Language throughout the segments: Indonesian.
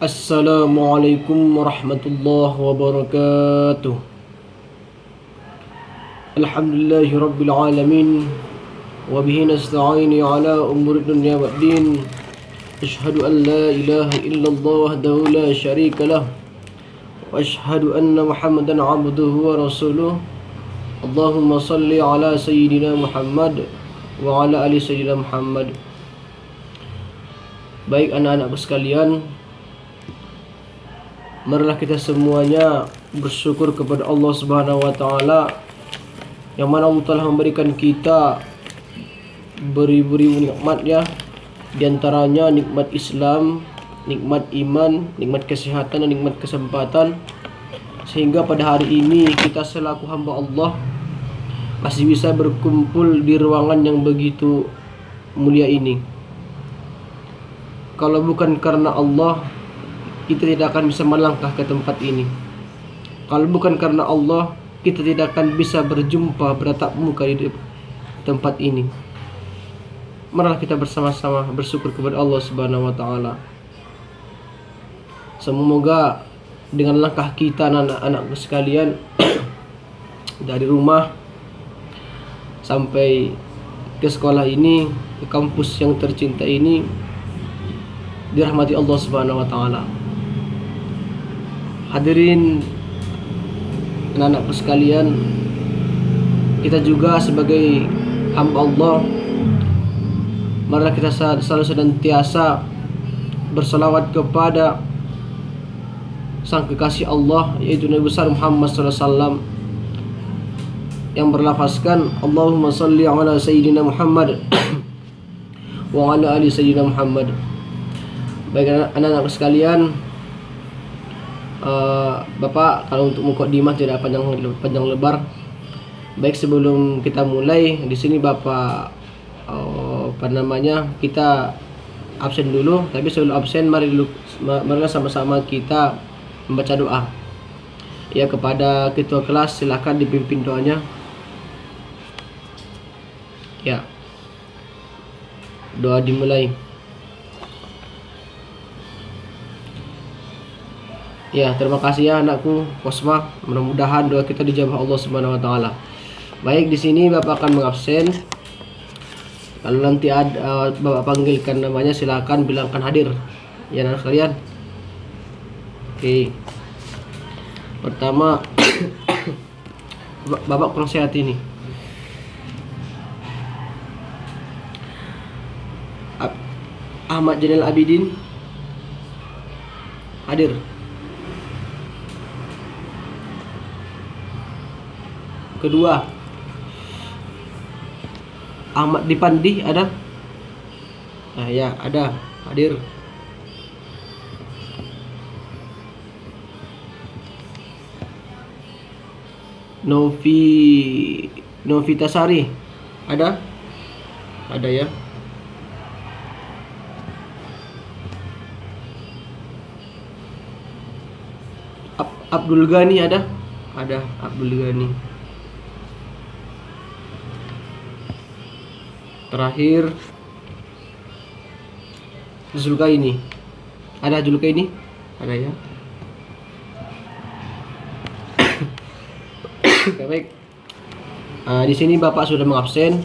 Assalamualaikum warahmatullahi wabarakatuh. Alhamdulillahi rabbil alamin. Wabihi nasta'ini ala umuri dunya waddin. Ashhadu an la ilaha illallah wahdahu la syarika lah. Wa ashhadu anna Muhammadan abduhu wa rasuluh. Allahumma salli ala sayyidina Muhammad wa ala ali sayyidina Muhammad. Baik anak-anakku sekalian, marilah kita semuanya bersyukur kepada Allah Subhanahu wa taala yang mana Allah telah memberikan kita beribu-ribu nikmatnya, di antaranya nikmat Islam, nikmat iman, nikmat kesehatan dan nikmat kesempatan, sehingga pada hari ini kita selaku hamba Allah masih bisa berkumpul di ruangan yang begitu mulia ini. Kalau bukan karena Allah, kita tidak akan bisa melangkah ke tempat ini. Kalau bukan karena Allah, kita tidak akan bisa berjumpa bertatap muka di tempat ini. Marilah kita bersama-sama bersyukur kepada Allah Subhanahu wa taala. Semoga dengan langkah kita anak-anak sekalian dari rumah sampai ke sekolah ini, ke kampus yang tercinta ini, dirahmati Allah Subhanahu wa taala. Hadirin anak-anakku sekalian, kita juga sebagai hamba Allah, marilah kita selalu senantiasa bersalawat kepada sang kekasih Allah, yaitu Nabi besar Muhammad SAW, yang berlafazkan Allahumma salli ala sayyidina Muhammad wa ala ali sayyidina Muhammad. Baik anak-anakku sekalian, Bapak kalau untuk mukadimah tidak panjang lebar. Baik, sebelum kita mulai di sini Bapak kita absen dulu. Tapi sebelum absen marilah sama-sama kita membaca doa. Ya, kepada ketua kelas silakan dipimpin doanya. Ya. Doa dimulai. Ya, terima kasih ya anakku Kosma. Mudah-mudahan doa kita dijawab Allah Subhanahu wa taala. Baik, di sini Bapak akan mengabsen. Kalau nanti ada Bapak panggilkan namanya, silakan bilangkan hadir. Ya anak sekalian. Oke. Pertama Bapak kurang sehat ini. Ahmad Jainal Abidin hadir. Kedua, Ahmad Dipandi ada? Nah ya, ada, hadir. Novitasari ada? Ada ya. Abdul Ghani ada? Ada, Abdul Ghani. Terakhir Zulkaini. Ada Zulkaini? Ada ya. Oke, baik. Di sini Bapak sudah mengabsen.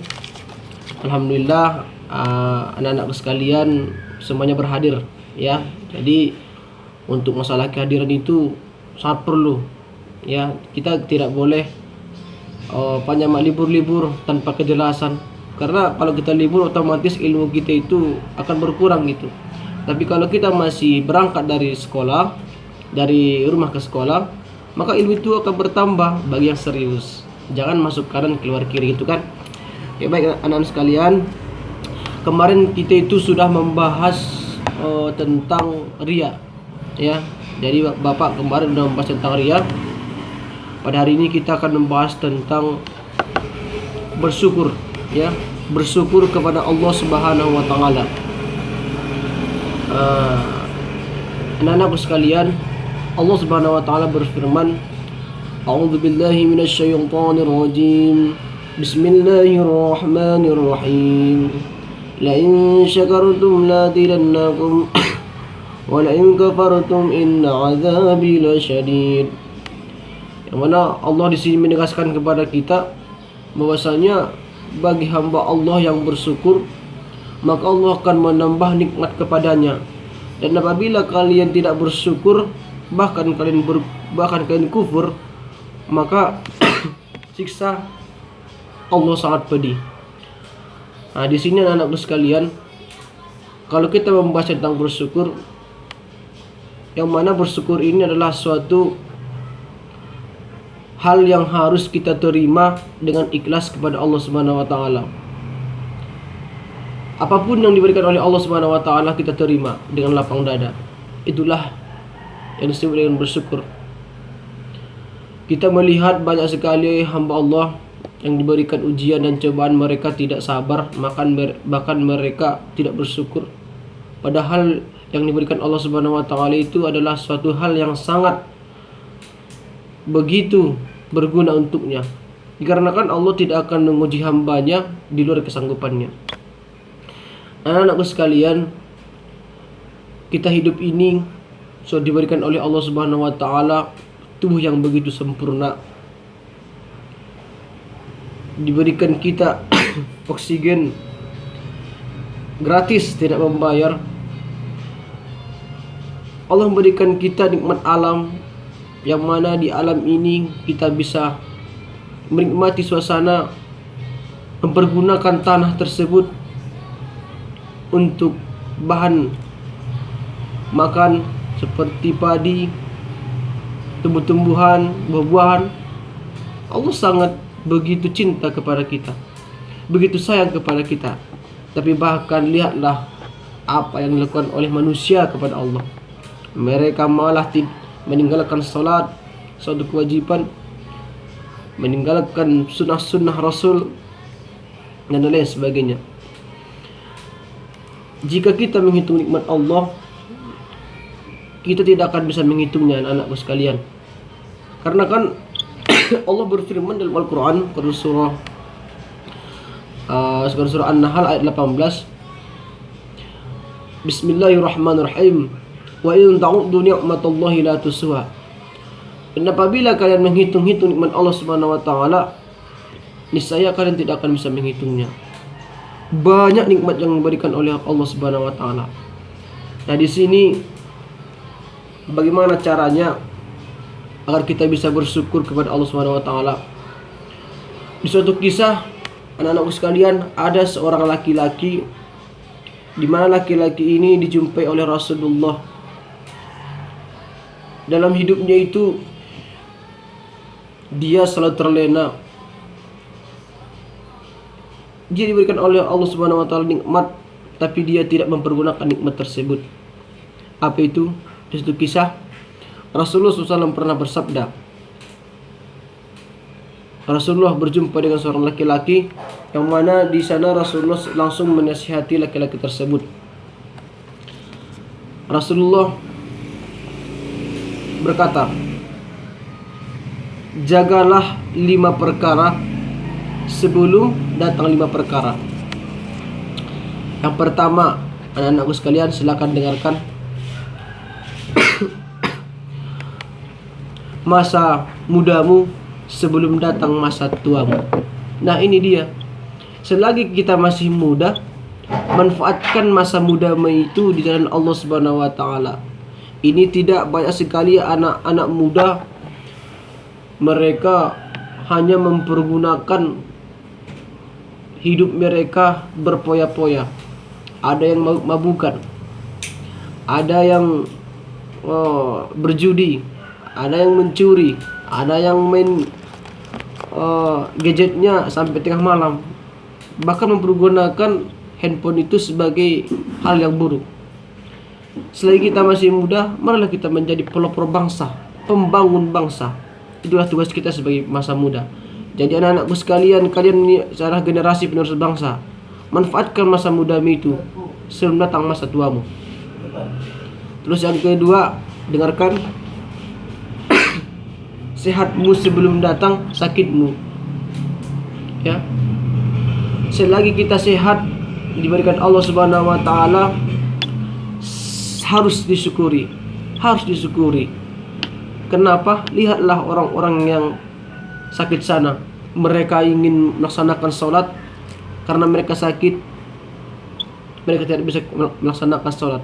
Alhamdulillah, anak-anak sekalian semuanya berhadir ya. Jadi untuk masalah kehadiran itu sangat perlu ya. Kita tidak boleh panjang libur-libur tanpa kejelasan. Karena kalau kita libur otomatis ilmu kita itu akan berkurang gitu. Tapi kalau kita masih berangkat dari sekolah, dari rumah ke sekolah, maka ilmu itu akan bertambah bagi yang serius. Jangan masuk kanan keluar kiri gitu kan. Ya baik anak-anak sekalian, kemarin kita itu sudah membahas tentang riya ya. Jadi Bapak kemarin sudah membahas tentang riya. Pada hari ini kita akan membahas tentang bersyukur ya, bersyukur kepada Allah Subhanahu wa taala. Anak-anakku sekalian, Allah Subhanahu wa taala berfirman, A'udzubillahi minasyaitonir rajim. Bismillahirrahmanirrahim. La in syakartum la zidannakum wa la in kafartum inna 'adzabi lasyadid. Yang mana Allah di sini menegaskan kepada kita bahwasanya bagi hamba Allah yang bersyukur, maka Allah akan menambah nikmat kepadanya. Dan apabila kalian tidak bersyukur, bahkan kalian kufur, maka siksa Allah sangat pedih. Nah, di sini anak-anakku sekalian, kalau kita membahas tentang bersyukur, yang mana bersyukur ini adalah suatu hal yang harus kita terima dengan ikhlas kepada Allah Subhanahu wa taala. Apapun yang diberikan oleh Allah Subhanahu wa taala kita terima dengan lapang dada. Itulah yang disebut dengan bersyukur. Kita melihat banyak sekali hamba Allah yang diberikan ujian dan cobaan, mereka tidak sabar, bahkan mereka tidak bersyukur. Padahal yang diberikan Allah Subhanahu wa taala itu adalah suatu hal yang sangat begitu berguna untuknya. Dikarenakan Allah tidak akan menguji hambanya di luar kesanggupannya. Anak-anakku sekalian, kita hidup ini sudah diberikan oleh Allah Subhanahu wa taala tubuh yang begitu sempurna. Diberikan kita oksigen gratis, tidak membayar. Allah memberikan kita nikmat alam, yang mana di alam ini kita bisa menikmati suasana, mempergunakan tanah tersebut untuk bahan makan seperti padi, tumbuh-tumbuhan, buah-buahan. Allah sangat begitu cinta kepada kita, begitu sayang kepada kita. Tapi bahkan lihatlah apa yang dilakukan oleh manusia kepada Allah. Mereka malah meninggalkan salat, suatu kewajiban, meninggalkan sunnah-sunnah Rasul, dan lain sebagainya. Jika kita menghitung nikmat Allah, kita tidak akan bisa menghitungnya, anak-anakku sekalian. Karena kan Allah berfirman dalam Al-Quran, surah An-Nahl ayat 18, Bismillahirrahmanirrahim, wa in ta'uddu ni'matallahi la tusuha. Dan apabila kalian menghitung-hitung nikmat Allah Subhanahu wa taala, niscaya kalian tidak akan bisa menghitungnya. Banyak nikmat yang diberikan oleh Allah Subhanahu wa taala. Nah, di sini bagaimana caranya agar kita bisa bersyukur kepada Allah Subhanahu wa taala? Di suatu kisah, anak-anakku sekalian, ada seorang laki-laki di mana laki-laki ini dijumpai oleh Rasulullah. Dalam hidupnya itu dia selalu terlena. Dia diberikan oleh Allah Subhanahu wa taala nikmat, tapi dia tidak mempergunakan nikmat tersebut. Apa itu? Di situ kisah Rasulullah SAW pernah bersabda. Rasulullah berjumpa dengan seorang laki-laki, yang mana di sana Rasulullah langsung menasihati laki-laki tersebut. Rasulullah berkata, jagalah 5 perkara sebelum datang 5 perkara. Yang pertama, anak-anakku sekalian, silakan dengarkan. Masa mudamu sebelum datang masa tuamu. Nah, ini dia. Selagi kita masih muda, manfaatkan masa mudamu itu di jalan Allah Subhanahu wa taala. Ini tidak banyak sekali anak-anak muda, mereka hanya mempergunakan hidup mereka berpoya-poya. Ada yang mabukan, ada yang berjudi, ada yang mencuri, ada yang main gadgetnya sampai tengah malam, bahkan mempergunakan handphone itu sebagai hal yang buruk. Selagi kita masih muda, marilah kita menjadi pelopor bangsa, pembangun bangsa. Itulah tugas kita sebagai masa muda. Jadi anak-anakku sekalian, kalian ini adalah generasi penerus bangsa. Manfaatkan masa mudamu itu sebelum datang masa tuamu. Terus yang kedua, dengarkan. Sehatmu sebelum datang sakitmu. Ya. Selagi kita sehat, diberikan Allah Subhanahu wa taala harus disyukuri. Harus disyukuri. Kenapa? Lihatlah orang-orang yang sakit sana. Mereka ingin melaksanakan sholat, karena mereka sakit, mereka tidak bisa melaksanakan sholat.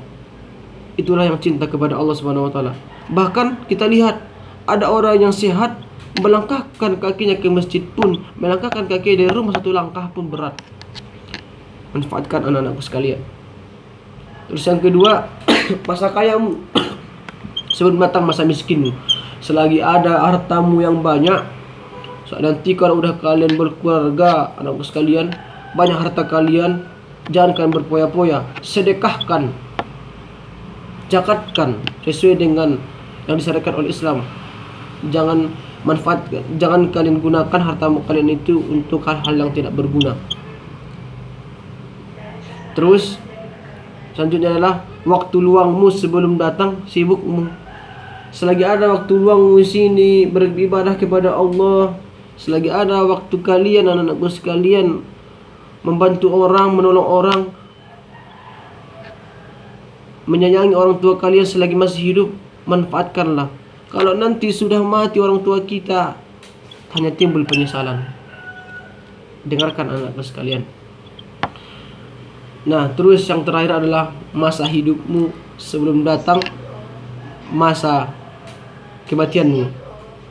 Itulah yang cinta kepada Allah Subhanahu wa taala. Bahkan kita lihat ada orang yang sehat, melangkahkan kakinya ke masjid pun, melangkahkan kaki dari rumah 1 langkah pun berat. Manfaatkan anak-anakku sekalian. Terus yang kedua, masa kayamu sebelum datang masa miskinmu. Selagi ada hartamu yang banyak, nanti kalau udah kalian berkeluarga, anakku sekalian, banyak harta kalian, jangan kalian berpoya-poya, sedekahkan, zakatkan sesuai dengan yang disyariatkan oleh Islam. Jangan kalian gunakan harta kalian itu untuk hal-hal yang tidak berguna. Terus selanjutnya adalah waktu luangmu sebelum datang sibukmu. Selagi ada waktu luangmu di sini beribadah kepada Allah, selagi ada waktu kalian, anak-anakku sekalian, membantu orang, menolong orang, menyayangi orang tua kalian selagi masih hidup, manfaatkanlah. Kalau nanti sudah mati orang tua kita, hanya timbul penyesalan. Dengarkan anak-anak sekalian. Nah, terus yang terakhir adalah masa hidupmu sebelum datang masa kematianmu.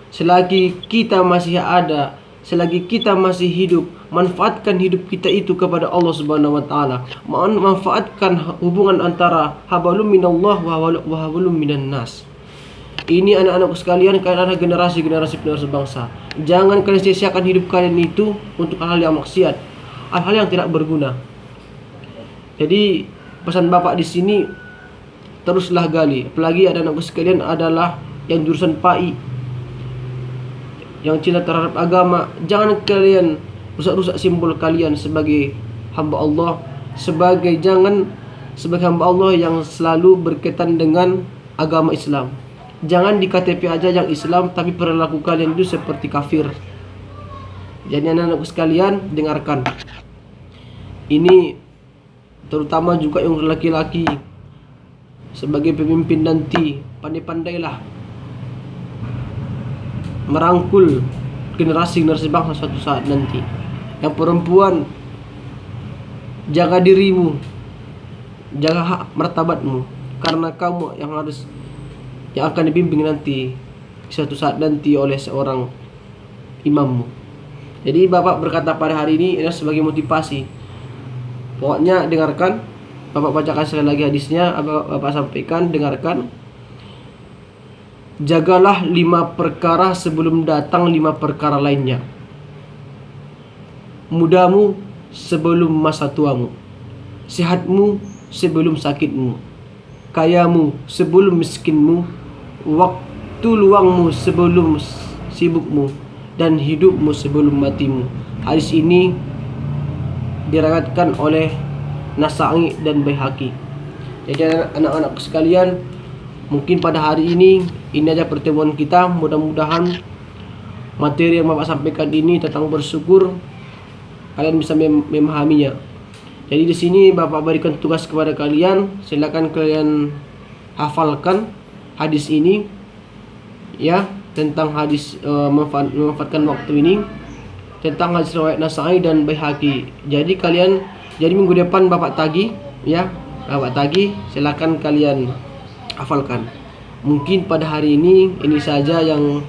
Selagi kita masih ada, selagi kita masih hidup, manfaatkan hidup kita itu kepada Allah Subhanahu wa taala. Manfaatkan hubungan antara hablum minallah wa hablum minan nas. Ini anak-anakku sekalian, kalian adalah generasi penerus bangsa. Jangan kalian sia-siakan hidup kalian itu untuk hal-hal yang maksiat, hal-hal yang tidak berguna. Jadi pesan Bapak di sini, teruslah gali. Apalagi anak-anakku sekalian adalah yang jurusan PAI, yang cinta terhadap agama. Jangan kalian rusak-rusak simbol kalian sebagai hamba Allah, sebagai hamba Allah yang selalu berkaitan dengan agama Islam. Jangan di KTP aja yang Islam, tapi perilaku kalian itu seperti kafir. Jadi anak-anakku sekalian, dengarkan. Ini terutama juga yang laki-laki, sebagai pemimpin nanti, pandai-pandailah merangkul generasi bangsa suatu saat nanti. Yang perempuan, jaga dirimu, jaga hak martabatmu, karena kamu yang akan dibimbing nanti suatu saat nanti oleh seorang imammu. Jadi Bapak berkata pada hari ini adalah sebagai motivasi. Pokoknya dengarkan, Bapak bacakan sekali lagi hadisnya, Bapak sampaikan, dengarkan. Jagalah 5 perkara sebelum datang 5 perkara lainnya. Mudamu sebelum masa tuamu, sehatmu sebelum sakitmu, kayamu sebelum miskinmu, waktu luangmu sebelum sibukmu, dan hidupmu sebelum matimu. Hadis ini diriwayatkan oleh Nasa'i dan Baihaqi. Jadi anak-anak sekalian, mungkin pada hari ini aja pertemuan kita. Mudah-mudahan materi yang Bapak sampaikan ini tentang bersyukur kalian bisa memahaminya. Jadi di sini Bapak berikan tugas kepada kalian, silakan kalian hafalkan hadis ini ya, tentang hadis memanfaatkan waktu ini, tentang hadis riwayat Nasa'i dan Baihaqi. Jadi minggu depan Bapak tagih ya, Bapak tagih, silakan kalian hafalkan. Mungkin pada hari ini saja yang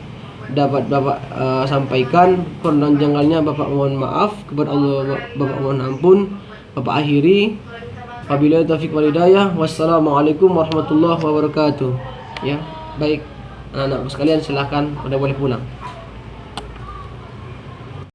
dapat Bapak sampaikan. Kurang dan janggalnya Bapak mohon maaf, kepada Allah Bapak mohon ampun. Bapak akhiri, wabillahi taufiq wal hidayah. Wassalamualaikum warahmatullahi wabarakatuh. Ya, baik anak-anak sekalian, silakan udah boleh pulang.